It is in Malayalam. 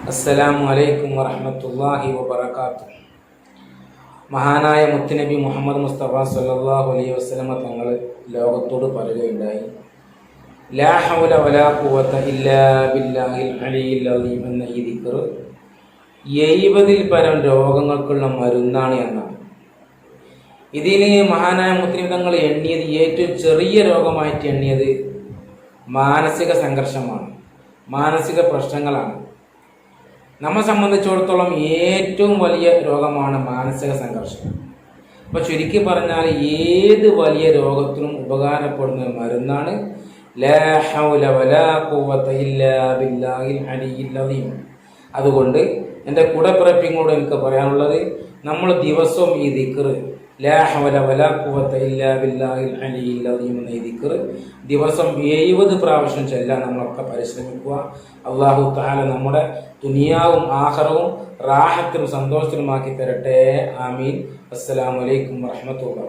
അസ്സലാമു അലൈക്കും വറഹ്മത്തുള്ളാഹി വബറകാതുഹു. മഹാനായ മുത്തുനബി മുഹമ്മദ് മുസ്തഫ സല്ലല്ലാഹു അലൈഹി വസല്ലമ തങ്ങൾ ലോകത്തോട് പറയുകയുണ്ടായി, ലാ ഹൗല വലാ ഖുവത ഇല്ലാ ബില്ലാഹിൽ അലിയിൽ അലീം എന്ന ഈ ദിക്ർ 70 പരം രോഗങ്ങൾക്കുള്ള മരുന്നാണ് എന്നാണ്. ഇതിന് മഹാനായ മുത്തുനബി തങ്ങൾ എണ്ണിയത്, ഏറ്റവും ചെറിയ രോഗമായിട്ട് എണ്ണിയത് മാനസിക സംഘർഷമാണ്, മാനസിക പ്രശ്നങ്ങളാണ്. നമ്മെ സംബന്ധിച്ചിടത്തോളം ഏറ്റവും വലിയ രോഗമാണ് മാനസിക സംഘർഷം. അപ്പോൾ ചുരുക്കി പറഞ്ഞാൽ ഏത് വലിയ രോഗത്തിനും ഉപകാരപ്പെടുന്ന മരുന്നാണ് ലാ ഹൗല വലാ ഖുവത ഇല്ലാ ബില്ലാഹിൽ അലിയിൽ അലീം. അതുകൊണ്ട് എൻ്റെ കൂടെപ്പിറപ്പിനോട് എനിക്ക് പറയാനുള്ളത്, നമ്മൾ ദിവസവും ഈ ദിക്ർ ലാ ഹൗല വലാ ഖുവത ഇല്ലാ ബില്ലാഹിൽ അലിയിൽ അലീം എന്ന ഈ ദിക്ർ ദിവസം 70 പ്രാവശ്യം ചൊല്ലാൻ നമ്മളൊക്കെ പരിശ്രമിക്കുക. അല്ലാഹു തആല നമ്മുടെ ദുനിയാവും ആഖിറവും റാഹത്തിലും സന്തോഷത്തിലുമാക്കി തരട്ടെ. ആമീൻ. അസ്സലാമു അലൈക്കും വറഹ്മത്തുള്ളാഹി.